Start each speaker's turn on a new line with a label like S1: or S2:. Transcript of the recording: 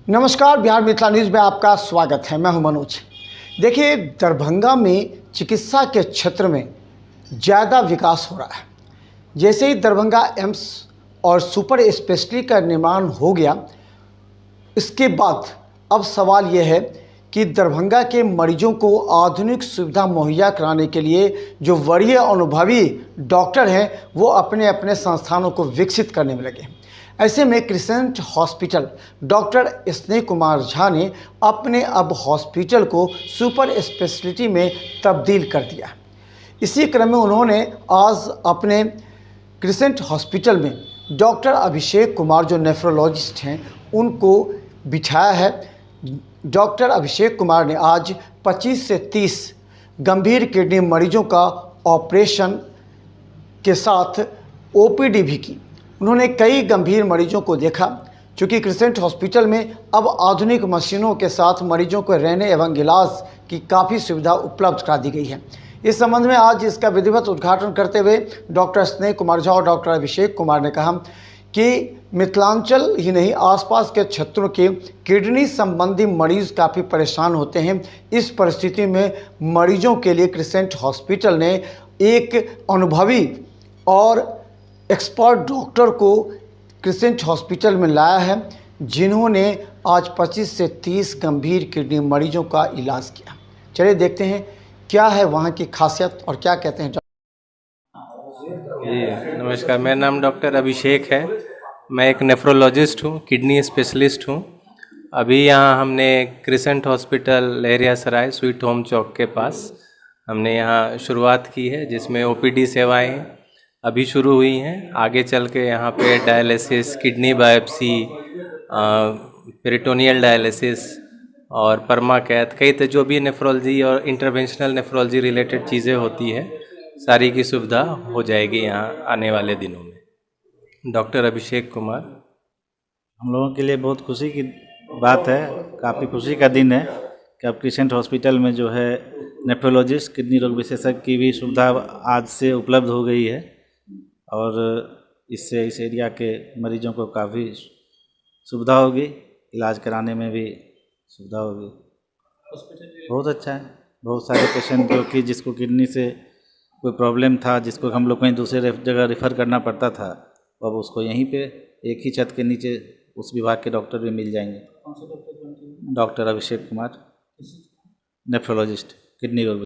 S1: नमस्कार, बिहार मिथिला न्यूज़ में आपका स्वागत है। मैं हूं मनोज। देखिए, दरभंगा में चिकित्सा के क्षेत्र में ज़्यादा विकास हो रहा है। जैसे ही दरभंगा एम्स और सुपर स्पेशलिटी का निर्माण हो गया, इसके बाद अब सवाल यह है कि दरभंगा के मरीजों को आधुनिक सुविधा मुहैया कराने के लिए जो वरीय अनुभवी डॉक्टर हैं, वो अपने अपने संस्थानों को विकसित करने में लगे। ऐसे में क्रिसेंट हॉस्पिटल डॉक्टर स्नेह कुमार झा ने अपने अब हॉस्पिटल को सुपर स्पेशलिटी में तब्दील कर दिया। इसी क्रम में उन्होंने आज अपने क्रिसेंट हॉस्पिटल में डॉक्टर अभिषेक कुमार जो नेफ्रोलॉजिस्ट हैं, उनको बिठाया है। डॉक्टर अभिषेक कुमार ने आज 25 से 30 गंभीर किडनी मरीजों का ऑपरेशन के साथ ओपीडी भी की। उन्होंने कई गंभीर मरीजों को देखा। चूँकि क्रिसेंट हॉस्पिटल में अब आधुनिक मशीनों के साथ मरीजों को रहने एवं इलाज की काफ़ी सुविधा उपलब्ध करा दी गई है। इस संबंध में आज इसका विधिवत उद्घाटन करते हुए डॉक्टर स्नेह कुमार झा और डॉक्टर अभिषेक कुमार ने कहा कि मिथिलांचल ही नहीं, आसपास के क्षेत्रों के किडनी संबंधी मरीज काफ़ी परेशान होते हैं। इस परिस्थिति में मरीजों के लिए क्रिसेंट हॉस्पिटल ने एक अनुभवी और एक्सपर्ट डॉक्टर को क्रिसेंट हॉस्पिटल में लाया है, जिन्होंने आज 25 से 30 गंभीर किडनी मरीजों का इलाज किया। चलिए देखते हैं क्या है वहाँ की खासियत और क्या कहते हैं।
S2: जी नमस्कार, मेरा नाम डॉक्टर अभिषेक है। मैं एक नेफ्रोलॉजिस्ट हूँ, किडनी स्पेशलिस्ट हूँ। अभी यहाँ हमने क्रिसेंट हॉस्पिटल लहरिया सराय स्वीट होम चौक के पास हमने यहाँ शुरुआत की है, जिसमें ओपीडी सेवाएं अभी शुरू हुई हैं। आगे चल के यहाँ पे dialysis, kidney biopsy, peritoneal dialysis और परमाकैथ, कई तो जो भी नेफ्रोलॉजी और इंटरवेंशनल नेफ्रोलॉजी रिलेटेड चीज़ें होती है, सारी की सुविधा हो जाएगी यहाँ आने वाले दिनों में। डॉक्टर अभिषेक कुमार।
S3: हम लोगों के लिए बहुत खुशी की बात है, काफ़ी खुशी का दिन है कि अब क्रिसेंट हॉस्पिटल में जो है नेफ्रोलॉजिस्ट, किडनी रोग विशेषज्ञ की भी सुविधा आज से उपलब्ध हो गई है और इससे इस एरिया के मरीजों को काफ़ी सुविधा होगी, इलाज कराने में भी सुविधा होगी। बहुत अच्छा है। बहुत सारे पेशेंट जो कि जिसको किडनी से कोई प्रॉब्लम था, जिसको हम लोग कहीं दूसरे जगह रेफ़र करना पड़ता था, अब उसको यहीं पे एक ही छत के नीचे उस विभाग के डॉक्टर भी मिल जाएंगे। Doctor Abhishek Kumar, nephrologist, kidney रोग